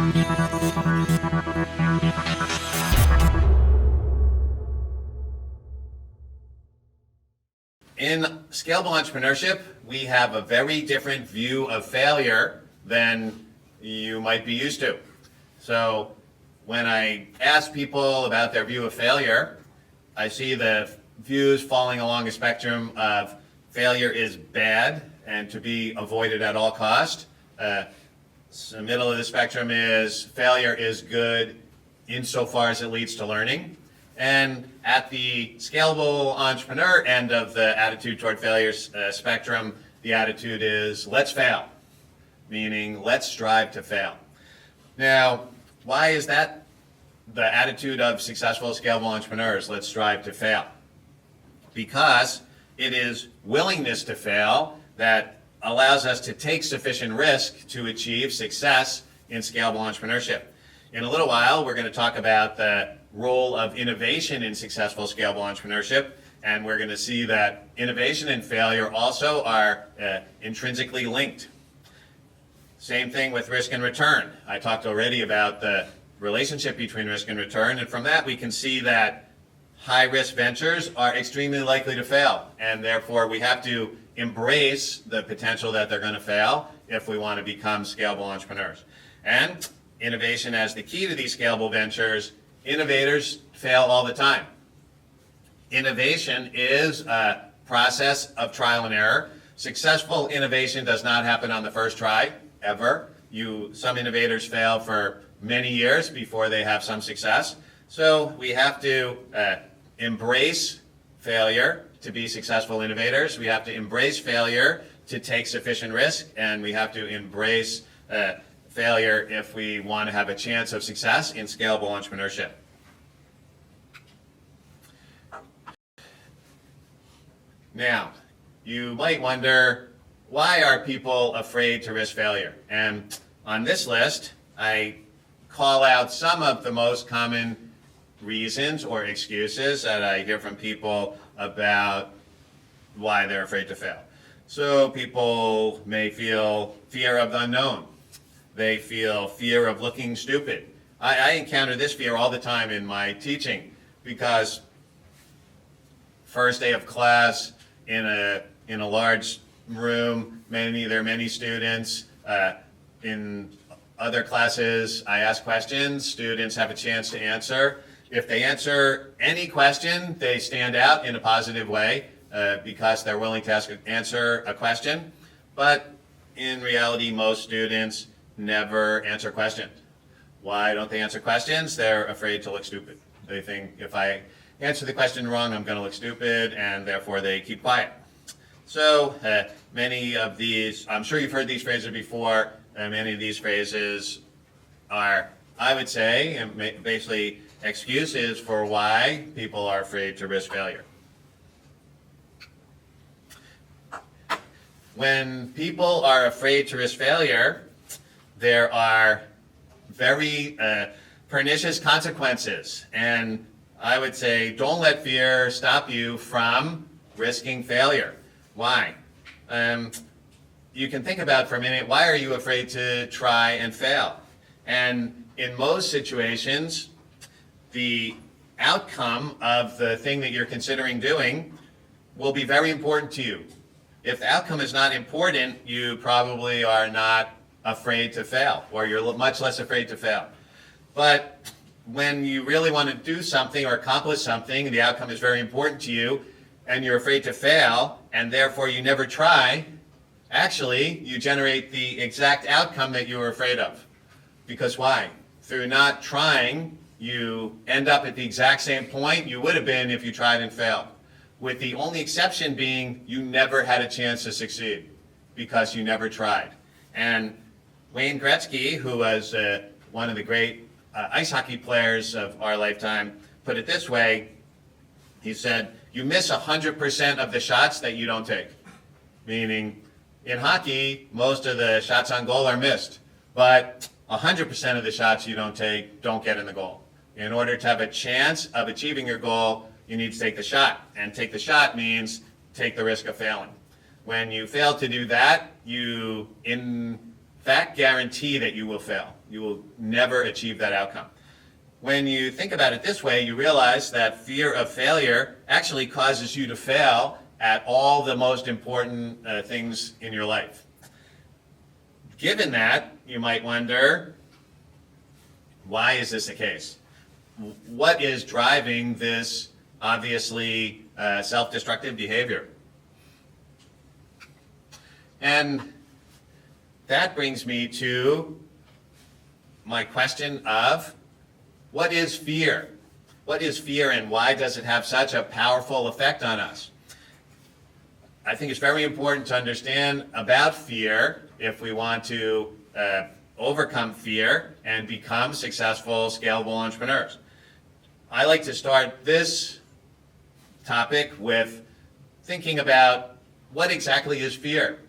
In scalable entrepreneurship, we have a very different view of failure than you might be used to. So when I ask people about their view of failure, I see the views falling along a spectrum of failure is bad and to be avoided at all cost. So the middle of the spectrum is failure is good insofar as it leads to learning. And at the scalable entrepreneur end of the attitude toward failure spectrum, the attitude is let's fail, meaning let's strive to fail. Now, why is that the attitude of successful scalable entrepreneurs? Let's strive to fail. Because it is willingness to fail that allows us to take sufficient risk to achieve success in scalable entrepreneurship. In a little while, we're going to talk about the role of innovation in successful scalable entrepreneurship, and we're going to see that innovation and failure also are intrinsically linked. Same thing with risk and return. I talked already about the relationship between risk and return, and from that we can see that high-risk ventures are extremely likely to fail, and therefore we have to embrace the potential that they're going to fail if we want to become scalable entrepreneurs. And innovation as the key to these scalable ventures. Innovators fail all the time. Innovation is a process of trial and error. Successful innovation does not happen on the first try, ever. Some innovators fail for many years before they have some success. So we have to embrace failure to be successful innovators. We have to embrace failure to take sufficient risk, and we have to embrace failure if we want to have a chance of success in scalable entrepreneurship. Now, you might wonder, why are people afraid to risk failure? And on this list, I call out some of the most common reasons or excuses that I hear from people about why they're afraid to fail. So people may feel fear of the unknown. They feel fear of looking stupid. I encounter this fear all the time in my teaching, because first day of class in a large room, there are many students. In other classes, I ask questions. Students have a chance to answer. If they answer any question, they stand out in a positive way because they're willing to answer a question. But in reality, most students never answer questions. Why don't they answer questions? They're afraid to look stupid. They think if I answer the question wrong, I'm going to look stupid, and therefore they keep quiet. So many of these, I'm sure you've heard these phrases before, and many of these phrases are, I would say, basically excuses for why people are afraid to risk failure. When people are afraid to risk failure, there are very pernicious consequences. And I would say, don't let fear stop you from risking failure. Why? You can think about for a minute, why are you afraid to try and fail? And in most situations, the outcome of the thing that you're considering doing will be very important to you. If the outcome is not important, you probably are not afraid to fail, or you're much less afraid to fail. But when you really want to do something or accomplish something, and the outcome is very important to you, and you're afraid to fail, and therefore you never try, actually, you generate the exact outcome that you were afraid of. Because why? Through not trying, you end up at the exact same point you would have been if you tried and failed. With the only exception being you never had a chance to succeed because you never tried. And Wayne Gretzky, who was one of the great ice hockey players of our lifetime, put it this way. He said, you miss 100% of the shots that you don't take. Meaning, in hockey, most of the shots on goal are missed, but 100% of the shots you don't take don't get in the goal. In order to have a chance of achieving your goal, you need to take the shot. And take the shot means take the risk of failing. When you fail to do that, you in fact guarantee that you will fail. You will never achieve that outcome. When you think about it this way, you realize that fear of failure actually causes you to fail at all the most important things in your life. Given that, you might wonder, why is this the case? What is driving this obviously self-destructive behavior? And that brings me to my question of, what is fear? What is fear and why does it have such a powerful effect on us? I think it's very important to understand about fear if we want to overcome fear and become successful, scalable entrepreneurs. I like to start this topic with thinking about what exactly is fear.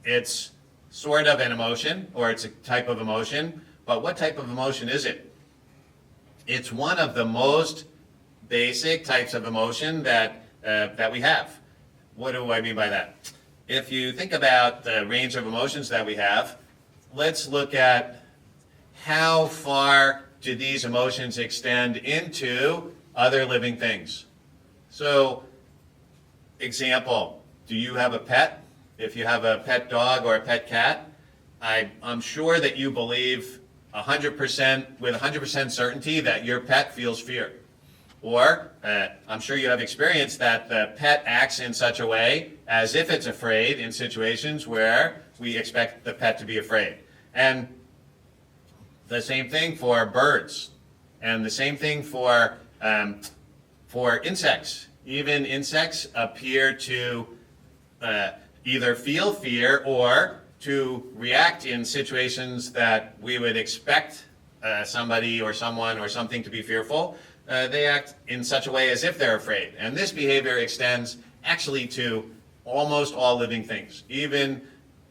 It's sort of an emotion, or it's a type of emotion, but what type of emotion is it? It's one of the most basic types of emotion that we have. What do I mean by that? If you think about the range of emotions that we have, let's look at how far do these emotions extend into other living things. So, example, do you have a pet? If you have a pet dog or a pet cat, I'm sure that you believe 100% with 100% certainty that your pet feels fear. Or I'm sure you have experienced that the pet acts in such a way as if it's afraid in situations where we expect the pet to be afraid. And the same thing for birds, and the same thing for insects. Even insects appear to either feel fear or to react in situations that we would expect somebody or someone or something to be fearful. They act in such a way as if they're afraid. And this behavior extends actually to almost all living things. Even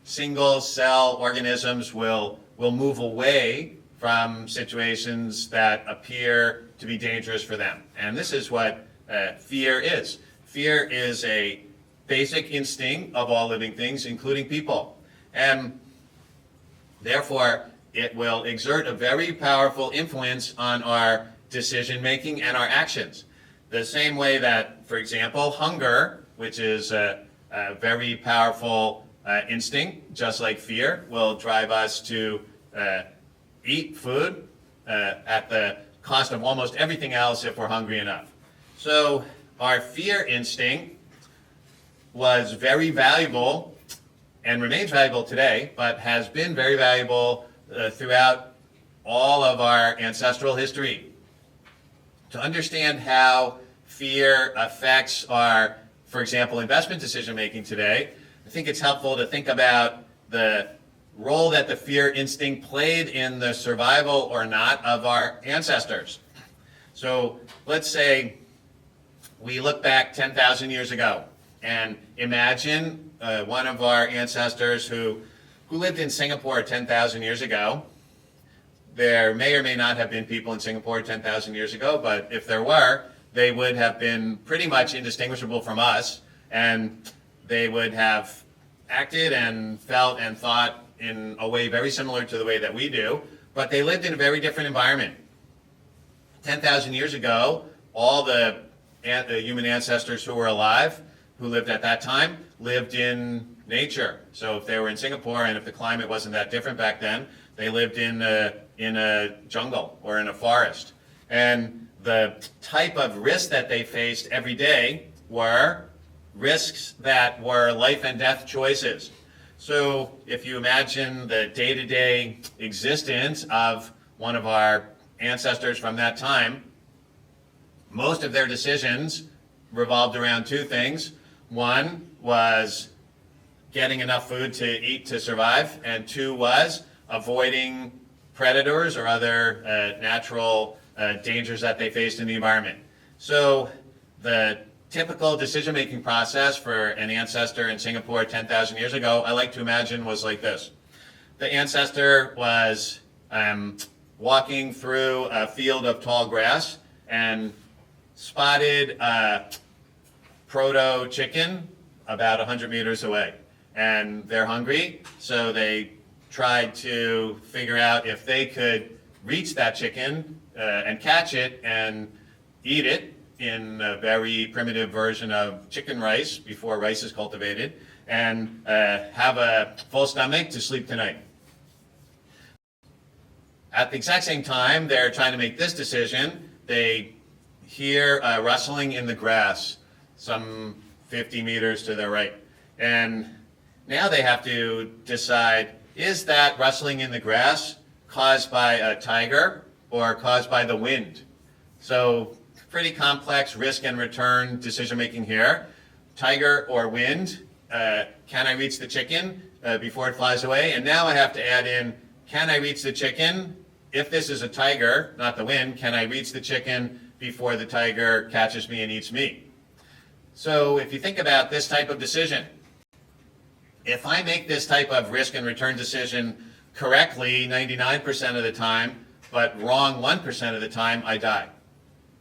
single cell organisms will move away from situations that appear to be dangerous for them. And this is what fear is. Fear is a basic instinct of all living things, including people. And therefore, it will exert a very powerful influence on our decision making and our actions. The same way that, for example, hunger, which is a very powerful instinct, just like fear, will drive us to eat food at the cost of almost everything else if we're hungry enough. So our fear instinct was very valuable and remains valuable today, but has been very valuable throughout all of our ancestral history. To understand how fear affects our, for example, investment decision making today, I think it's helpful to think about the role that the fear instinct played in the survival or not of our ancestors. So let's say we look back 10,000 years ago and imagine one of our ancestors who lived in Singapore 10,000 years ago. There may or may not have been people in Singapore 10,000 years ago, but if there were, they would have been pretty much indistinguishable from us, and they would have acted and felt and thought in a way very similar to the way that we do, but they lived in a very different environment. 10,000 years ago, all the human ancestors who were alive, who lived at that time, lived in nature. So if they were in Singapore and if the climate wasn't that different back then, they lived in a jungle or in a forest. And the type of risks that they faced every day were risks that were life and death choices. So if you imagine the day-to-day existence of one of our ancestors from that time, most of their decisions revolved around two things. One was getting enough food to eat to survive, and two was avoiding predators or other natural dangers that they faced in the environment. So the typical decision-making process for an ancestor in Singapore 10,000 years ago, I like to imagine, was like this. The ancestor was walking through a field of tall grass and spotted a proto chicken about 100 meters away. And they're hungry, so they tried to figure out if they could reach that chicken and catch it and eat it in a very primitive version of chicken rice before rice is cultivated, and have a full stomach to sleep tonight. At the exact same time they're trying to make this decision, they hear a rustling in the grass some 50 meters to their right. And now they have to decide, is that rustling in the grass caused by a tiger or caused by the wind? So pretty complex risk and return decision making here. Tiger or wind, can I reach the chicken before it flies away? And now I have to add in, can I reach the chicken? If this is a tiger, not the wind, can I reach the chicken before the tiger catches me and eats me? So if you think about this type of decision, if I make this type of risk and return decision correctly 99% of the time, but wrong 1% of the time, I die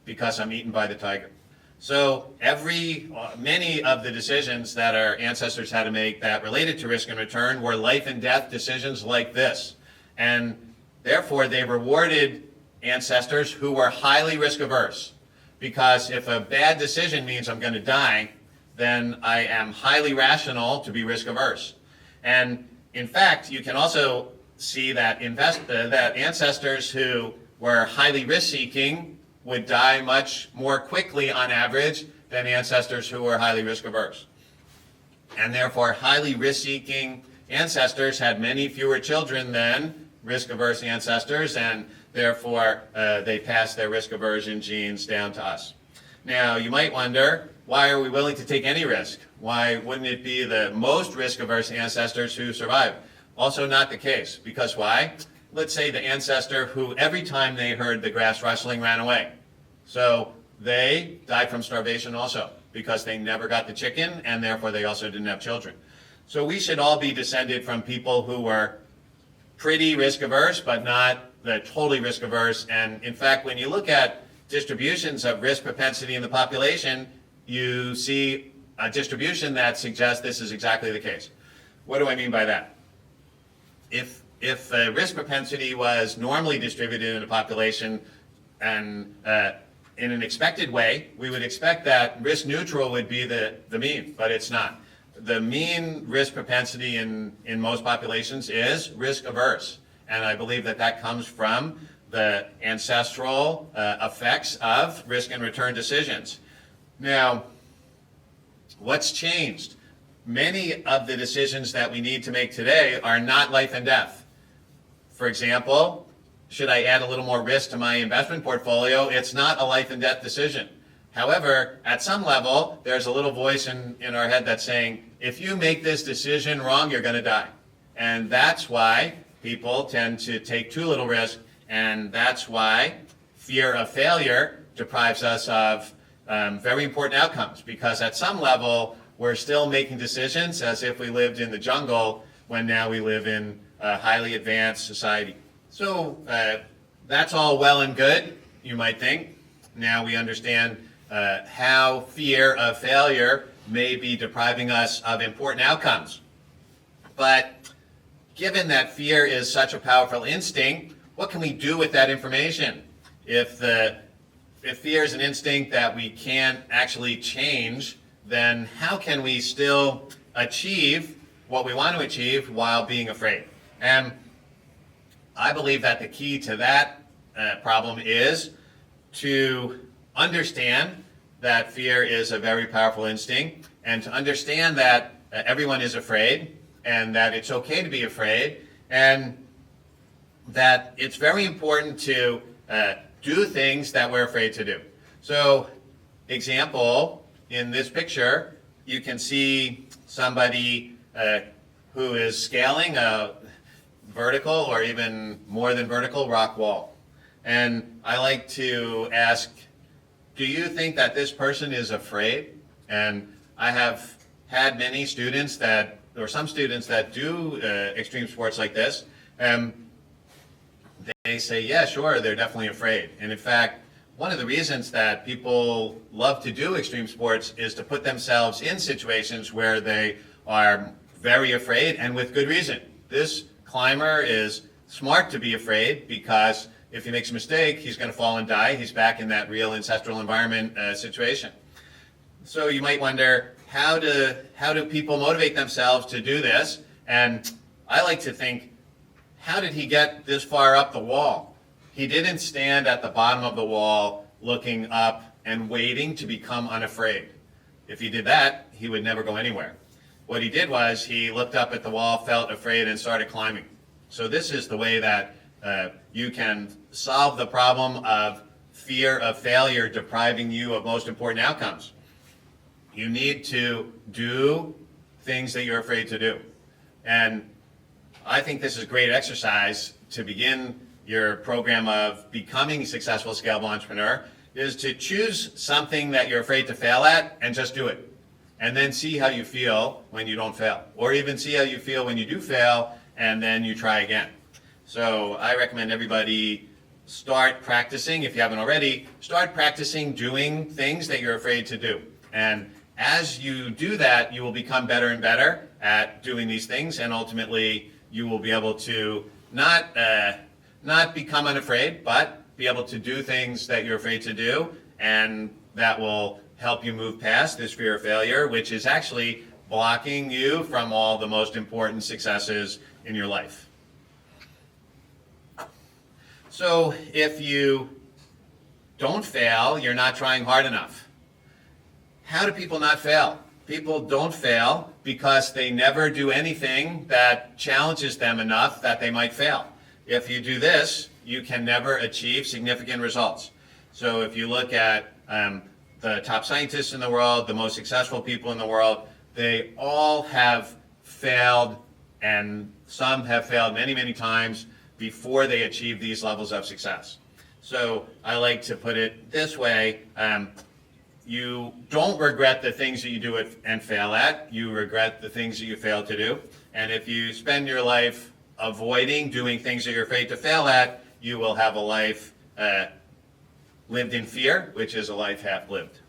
because I'm eaten by the tiger. So many of the decisions that our ancestors had to make that related to risk and return were life and death decisions like this. And therefore, they rewarded ancestors who were highly risk averse, because if a bad decision means I'm going to die, then I am highly rational to be risk averse. And in fact, you can also see that that ancestors who were highly risk seeking would die much more quickly on average than ancestors who were highly risk averse. And therefore, highly risk seeking ancestors had many fewer children than risk averse ancestors, and therefore they passed their risk aversion genes down to us. Now you might wonder, why are we willing to take any risk? Why wouldn't it be the most risk averse ancestors who survive? Also not the case, because why? Let's say the ancestor who every time they heard the grass rustling ran away. So they died from starvation also, because they never got the chicken, and therefore they also didn't have children. So we should all be descended from people who were pretty risk averse, but not the totally risk averse. And in fact, when you look at distributions of risk propensity in the population, you see a distribution that suggests this is exactly the case. What do I mean by that? If risk propensity was normally distributed in a population and in an expected way, we would expect that risk neutral would be the mean, but it's not. The mean risk propensity in most populations is risk averse. And I believe that that comes from the ancestral effects of risk and return decisions. Now, what's changed? Many of the decisions that we need to make today are not life and death. For example, should I add a little more risk to my investment portfolio? It's not a life and death decision. However, at some level, there's a little voice in our head that's saying, if you make this decision wrong, you're going to die. And that's why people tend to take too little risk, and that's why fear of failure deprives us of very important outcomes, because at some level, we're still making decisions as if we lived in the jungle when now we live in a highly advanced society. So that's all well and good, you might think. Now we understand how fear of failure may be depriving us of important outcomes. But given that fear is such a powerful instinct, what can we do with that information? If fear is an instinct that we can't actually change, then how can we still achieve what we want to achieve while being afraid? And I believe that the key to that problem is to understand that fear is a very powerful instinct, and to understand that everyone is afraid, and that it's okay to be afraid, and that it's very important to do things that we're afraid to do. So, example, in this picture, you can see somebody who is scaling a vertical or even more than vertical rock wall. And I like to ask, do you think that this person is afraid? And I have had many students or some students that do extreme sports like this, they say, yeah, sure, they're definitely afraid. And in fact, one of the reasons that people love to do extreme sports is to put themselves in situations where they are very afraid, and with good reason. This climber is smart to be afraid, because if he makes a mistake, he's going to fall and die. He's back in that real ancestral environment situation. So you might wonder, how do people motivate themselves to do this? And I like to think, how did he get this far up the wall? He didn't stand at the bottom of the wall looking up and waiting to become unafraid. If he did that, he would never go anywhere. What he did was he looked up at the wall, felt afraid, and started climbing. So this is the way that you can solve the problem of fear of failure depriving you of most important outcomes. You need to do things that you're afraid to do. And I think this is a great exercise to begin your program of becoming a successful scalable entrepreneur, is to choose something that you're afraid to fail at and just do it. And then see how you feel when you don't fail. Or even see how you feel when you do fail and then you try again. So I recommend everybody start practicing, if you haven't already, start practicing doing things that you're afraid to do. And as you do that, you will become better and better at doing these things, and ultimately you will be able to not become unafraid, but be able to do things that you're afraid to do, and that will help you move past this fear of failure, which is actually blocking you from all the most important successes in your life. So if you don't fail, you're not trying hard enough. How do people not fail? People don't fail because they never do anything that challenges them enough that they might fail. If you do this, you can never achieve significant results. So if you look at the top scientists in the world, the most successful people in the world, they all have failed, and some have failed many, many times before they achieve these levels of success. So I like to put it this way, you don't regret the things that you do and fail at, you regret the things that you fail to do. And if you spend your life avoiding doing things that you're afraid to fail at, you will have a life lived in fear, which is a life half lived.